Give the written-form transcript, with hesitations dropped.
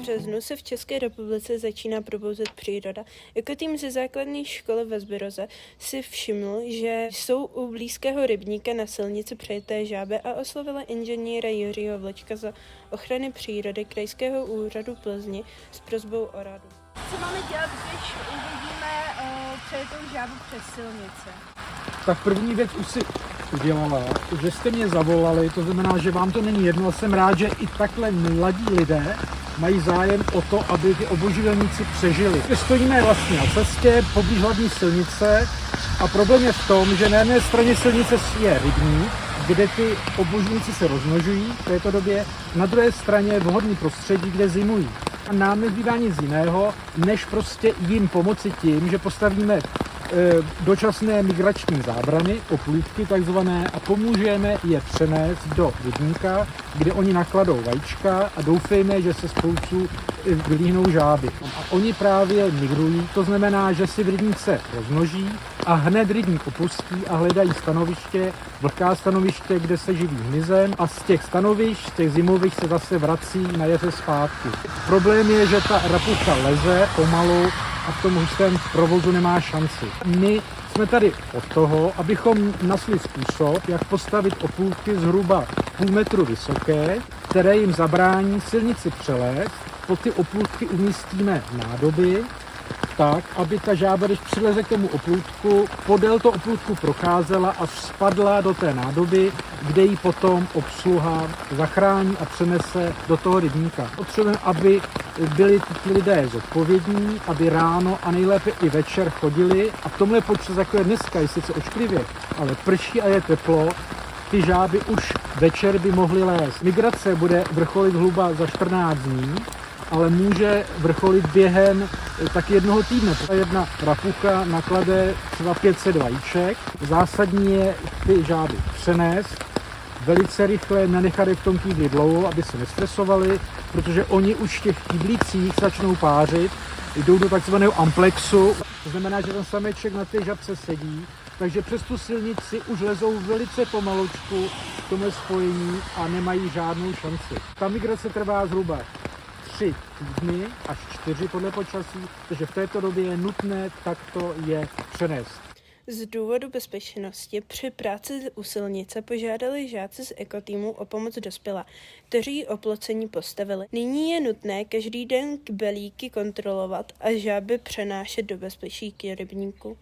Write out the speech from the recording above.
březnu se v České republice začíná probouzet příroda. Jako tým ze základní školy ve Zbiroze si všiml, že jsou u blízkého rybníka na silnici přejeté žáby a oslovili inženýra Jiřího Vlčka za ochrany přírody Krajského úřadu Plzni s prosbou o radu. Co máme dělat, když uvidíme přejetou žábu přes silnici? Tak první věc už si udělala, že jste mě zavolali, to znamená, že vám to není jedno, a jsem rád, že i takhle mladí lidé mají zájem o to, aby ty obojživelníci přežili. Stojíme vlastně na cestě poblíž hlavní silnice a problém je v tom, že na jedné straně silnice je rybník, kde ty obojživelníci se rozmnožují v této době, na druhé straně je vhodný prostředí, kde zimují. A nám nezbývá nic jiného, než prostě jim pomoci tím, že postavíme dočasné migrační zábrany, oplůdky takzvané, a pomůžeme je přenést do rybníka, kde oni nakladou vajíčka a doufejme, že se spoustu vylíhnou žáby. A oni právě migrují, to znamená, že si v rybníce rozmnoží a hned rybník opustí a hledají stanoviště, vlhká stanoviště, kde se živí hmyzem, a z těch stanovišť, z těch zimových se zase vrací na jaře zpátky. Problém je, že ta rapucha leze pomalu a v tom hustém provozu nemá šanci. My jsme tady od toho, abychom našli způsob, jak postavit opůlky zhruba půl metru vysoké, které jim zabrání silnici přelézt. Pod ty opůlky umístíme nádoby, tak, aby ta žába, když přileze k tomu oplůdku, podél to oplůdku procházela a spadla do té nádoby, kde ji potom obsluha zachrání a přenese do toho rybníka. Potřebujeme, aby byli ti lidé zodpovědní, aby ráno a nejlépe i večer chodili, a v tomhle počas, jako je dneska, je sice ošklivě, ale prší a je teplo, ty žáby už večer by mohly lézt. Migrace bude vrcholit zhruba za 14 dní, ale může vrcholit během tak jednoho týdne. Jedna rapucha naklade třeba 500 vajíček. Zásadní je ty žáby přenést, velice rychle, nenechat je v tom kýbli dlouho, aby se nestresovali, protože oni už v těch kýblících začnou pářit, jdou do takzvaného amplexu. To znamená, že ten sameček na té žabce sedí, takže přes tu silnici už lezou velice pomalučku v tomhle spojení a nemají žádnou šanci. Ta migrace trvá zhruba 3 týdny až 4 podle počasí, takže v této době je nutné takto je přenést. Z důvodu bezpečnosti při práci u silnice požádali žáci z ekotýmu o pomoc dospělá, kteří oplocení postavili. Nyní je nutné každý den kbelíky kontrolovat a žáby přenášet do bezpečí k rybníku.